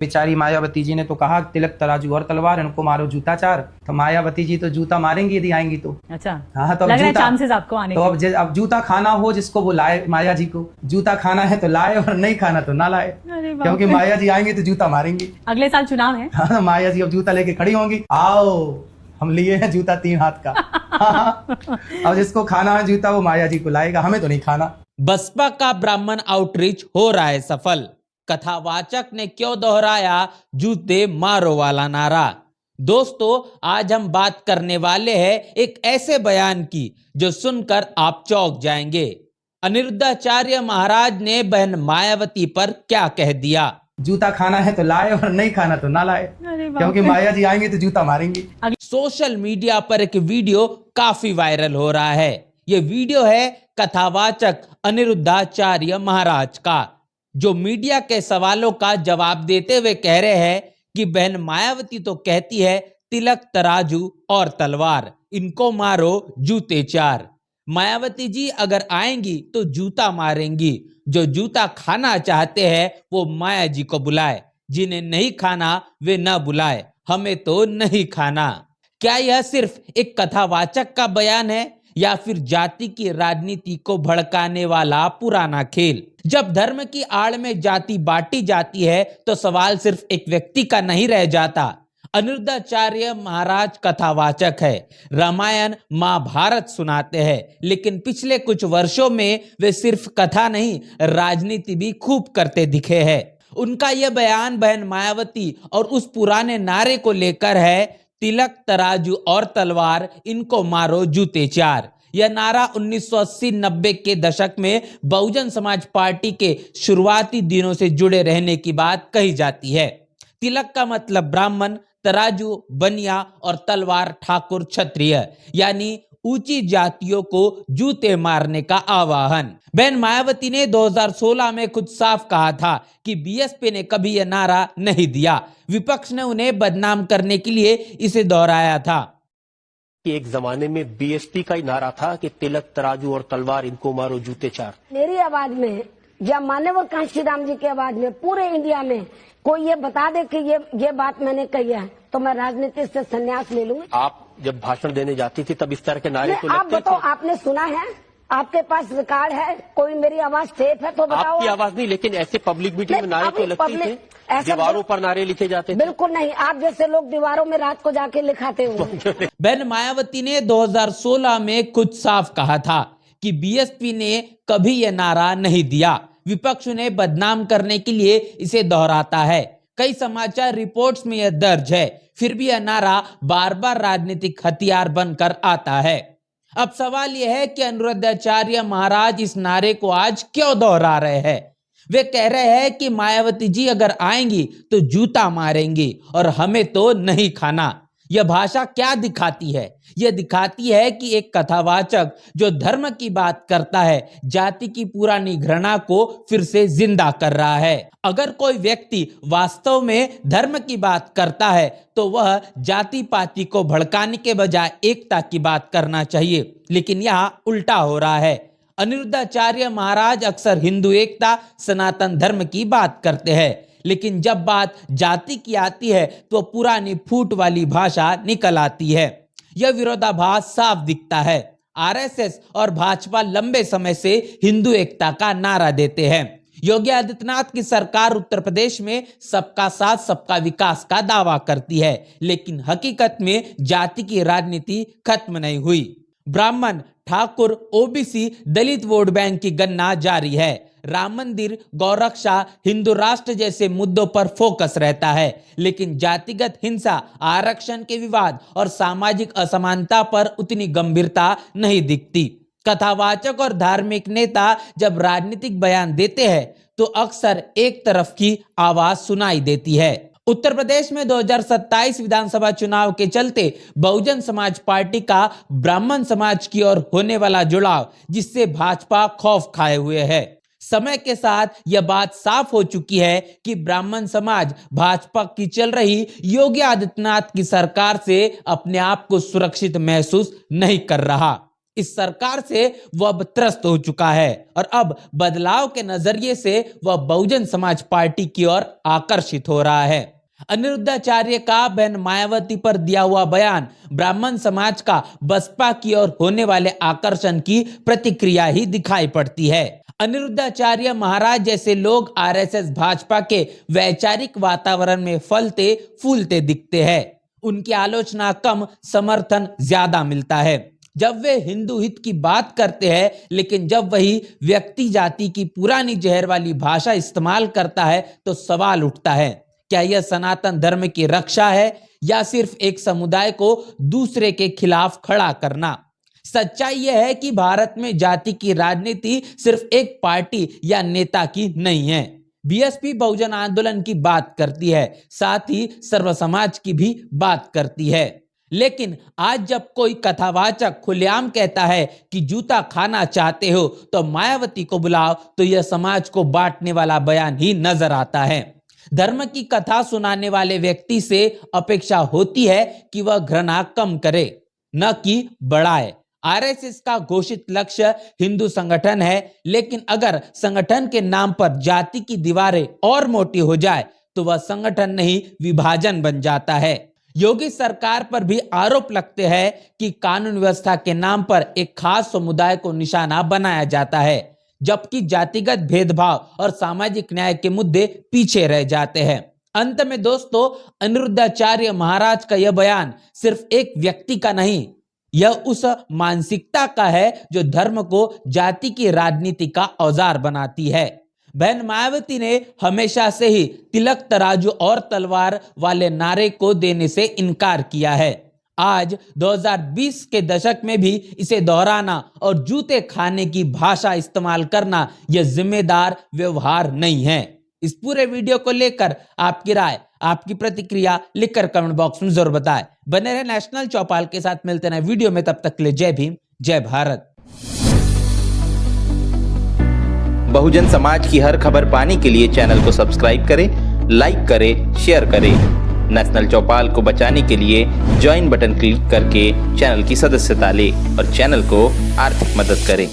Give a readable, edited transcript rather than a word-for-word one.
बेचारी मायावती जी ने तो कहा तिलक तराजू और तलवार, इनको मारो जूता चार। तो मायावती जी तो जूता मारेंगी यदि आएंगी तो। अच्छा, हाँ, तो लग रहा है जूता चांसेस आपको आने तो के। अब जूता खाना हो जिसको वो लाए, माया जी को जूता खाना है तो लाए और नहीं खाना तो ना लाए, अरे बाप क्योंकि रे। माया जी आएंगी तो जूता मारेंगी। अगले साल चुनाव है। हाँ, माया जी अब जूता लेके खड़ी होंगी, आओ हम लिए हैं जूता 3 हाथ का। अब जिसको खाना है जूता वो माया जी को लाएगा, हमें तो नहीं खाना। बसपा का ब्राह्मण आउटरीच हो रहा है सफल। कथावाचक ने क्यों दोहराया जूते मारो वाला नारा। दोस्तों, आज हम बात करने वाले हैं एक ऐसे बयान की जो सुनकर आप चौंक जाएंगे। अनिरुद्धाचार्य महाराज ने बहन मायावती पर क्या कह दिया। जूता खाना है तो लाए और नहीं खाना तो ना लाए, अरे बाप क्योंकि रे। माया जी आएंगे तो जूता मारेंगी। सोशल मीडिया पर एक वीडियो काफी वायरल हो रहा है। यह वीडियो है कथावाचक अनिरुद्धाचार्य महाराज का, जो मीडिया के सवालों का जवाब देते हुए कह रहे हैं कि बहन मायावती तो कहती है तिलक तराजू और तलवार, इनको मारो जूते चार। मायावती जी अगर आएंगी तो जूता मारेंगी। जो जूता खाना चाहते हैं वो माया जी को बुलाए, जिन्हें नहीं खाना वे न बुलाए, हमें तो नहीं खाना। क्या यह सिर्फ एक कथावाचक का बयान है या फिर जाति की राजनीति को भड़काने वाला पुराना खेल। जब धर्म की आड़ में जाति बांटी जाती है तो सवाल सिर्फ एक व्यक्ति का नहीं रह जाता। अनिरुद्धाचार्य महाराज कथावाचक है, रामायण महाभारत सुनाते हैं, लेकिन पिछले कुछ वर्षों में वे सिर्फ कथा नहीं राजनीति भी खूब करते दिखे हैं। उनका यह बयान बहन मायावती और उस पुराने नारे को लेकर है, तिलक तराजू और तलवार, इनको मारो जूते चार। यह नारा 1980-90 के दशक में बहुजन समाज पार्टी के शुरुआती दिनों से जुड़े रहने की बात कही जाती है। तिलक का मतलब ब्राह्मण, तराजू बनिया और तलवार ठाकुर क्षत्रिय, यानी ऊंची जातियों को जूते मारने का आह्वान। बहन मायावती ने 2016 में खुद साफ कहा था कि बीएसपी ने कभी यह नारा नहीं दिया। विपक्ष ने उन्हें बदनाम करने के लिए इसे दोहराया था कि एक जमाने में बीएसपी का ही नारा था कि तिलक तराजू और तलवार, इनको मारो जूते चार। मेरी आवाज में या माननीय कांशी राम जी की आवाज में पूरे इंडिया में कोई ये बता दे कि ये बात मैंने कही है तो मैं राजनीति से संन्यास ले लूंगी। आप जब भाषण देने जाती थी तब इस तरह के नारे तो आप लगते बताओ, थे? आपने सुना है? आपके पास रिकॉर्ड है? कोई मेरी आवाज टेप है तो बताओ। आपकी आवाज नहीं, लेकिन ऐसे पब्लिक मीटिंग में नारे तो लगते थे, दीवारों पर नारे लिखे जाते थे। बिल्कुल नहीं, आप जैसे लोग दीवारों में रात को जाके लिखाते हो। बहन मायावती ने 2016 में कुछ साफ कहा था कि बीएसपी ने कभी यह नारा नहीं दिया। विपक्ष उन्हें बदनाम करने के लिए इसे दोहराता है। कई समाचार रिपोर्ट्स में यह दर्ज है, फिर भी यह नारा बार बार राजनीतिक हथियार बनकर आता है। अब सवाल यह है कि अनिरुद्धाचार्य महाराज इस नारे को आज क्यों दोहरा रहे हैं। वे कह रहे हैं कि मायावती जी अगर आएंगी तो जूता मारेंगी और हमें तो नहीं खाना। यह भाषा क्या दिखाती है? यह दिखाती है कि एक कथावाचक जो धर्म की बात करता है, जाति की पुरानी घृणा को फिर से जिंदा कर रहा है। अगर कोई व्यक्ति वास्तव में धर्म की बात करता है तो वह जाति पाति को भड़काने के बजाय एकता की बात करना चाहिए, लेकिन यहाँ उल्टा हो रहा है। अनिरुद्धाचार्य महाराज अक्सर हिंदू एकता, सनातन धर्म की बात करते हैं, लेकिन जब बात जाति की आती है तो पुरानी फूट वाली भाषा निकल आती है। यह विरोधाभास साफ दिखता है। आरएसएस और भाजपा लंबे समय से हिंदू एकता का नारा देते हैं। योगी आदित्यनाथ की सरकार उत्तर प्रदेश में सबका साथ सबका विकास का दावा करती है, लेकिन हकीकत में जाति की राजनीति खत्म नहीं हुई। ब्राह्मण, ठाकुर, ओबीसी, दलित वोट बैंक की गणना जारी है। राम मंदिर, गौरक्षा, हिंदू राष्ट्र जैसे मुद्दों पर फोकस रहता है, लेकिन जातिगत हिंसा, आरक्षण के विवाद और सामाजिक असमानता पर उतनी गंभीरता नहीं दिखती। कथावाचक और धार्मिक नेता जब राजनीतिक बयान देते हैं तो अक्सर एक तरफ की आवाज सुनाई देती है। उत्तर प्रदेश में 2027 विधानसभा चुनाव के चलते बहुजन समाज पार्टी का ब्राह्मण समाज की ओर होने वाला जुड़ाव, जिससे भाजपा खौफ खाए हुए है। समय के साथ यह बात साफ हो चुकी है कि ब्राह्मण समाज भाजपा की चल रही योगी आदित्यनाथ की सरकार से अपने आप को सुरक्षित महसूस नहीं कर रहा। इस सरकार से वह अब त्रस्त हो चुका है और अब बदलाव के नजरिए से वह बहुजन समाज पार्टी की ओर आकर्षित हो रहा है। अनिरुद्धाचार्य का बहन मायावती पर दिया हुआ बयान ब्राह्मण समाज का बसपा की ओर होने वाले आकर्षण की प्रतिक्रिया ही दिखाई पड़ती है। अनिरुद्धाचार्य महाराज जैसे लोग आरएसएस भाजपा के वैचारिक वातावरण में फलते फूलते दिखते हैं। उनकी आलोचना कम, समर्थन ज्यादा मिलता है जब वे हिंदू हित की बात करते हैं, लेकिन जब वही व्यक्ति जाति की पुरानी जहर वाली भाषा इस्तेमाल करता है तो सवाल उठता है, क्या यह सनातन धर्म की रक्षा है या सिर्फ एक समुदाय को दूसरे के खिलाफ खड़ा करना। सच्चाई यह है कि भारत में जाति की राजनीति सिर्फ एक पार्टी या नेता की नहीं है। बीएसपी बहुजन आंदोलन की बात करती है, साथ ही सर्व समाज की भी बात करती है। लेकिन आज जब कोई कथावाचक खुलेआम कहता है कि जूता खाना चाहते हो तो मायावती को बुलाओ, तो यह समाज को बांटने वाला बयान ही नजर आता है। धर्म की कथा सुनाने वाले व्यक्ति से अपेक्षा होती है कि वह घृणा कम करे, न कि बढ़ाए। आरएसएस का घोषित लक्ष्य हिंदू संगठन है, लेकिन अगर संगठन के नाम पर जाति की दीवारें और मोटी हो जाए तो वह संगठन नहीं, विभाजन बन जाता है। योगी सरकार पर भी आरोप लगते हैं कि कानून व्यवस्था के नाम पर एक खास समुदाय को निशाना बनाया जाता है, जबकि जातिगत भेदभाव और सामाजिक न्याय के मुद्दे पीछे रह जाते हैं। अंत में दोस्तों, अनिरुद्धाचार्य महाराज का यह बयान सिर्फ एक व्यक्ति का नहीं, यह उस मानसिकता का है जो धर्म को जाति की राजनीति का औजार बनाती है। बहन मायावती ने हमेशा से ही तिलक तराजू और तलवार वाले नारे को देने से इनकार किया है। आज 2020 के दशक में भी इसे दोहराना और जूते खाने की भाषा इस्तेमाल करना यह जिम्मेदार व्यवहार नहीं है। इस पूरे वीडियो को लेकर आपकी राय, आपकी प्रतिक्रिया लिखकर कमेंट बॉक्स में जरूर बताएं। बने रहे नेशनल चौपाल के साथ, मिलते हैं वीडियो में, तब तक के लिए जय भीम, जय भारत। बहुजन समाज की हर खबर पाने के लिए चैनल को सब्सक्राइब करें, लाइक करें, शेयर करें। नेशनल चौपाल को बचाने के लिए ज्वाइन बटन क्लिक करके चैनल की सदस्यता लें और चैनल को आर्थिक मदद करें।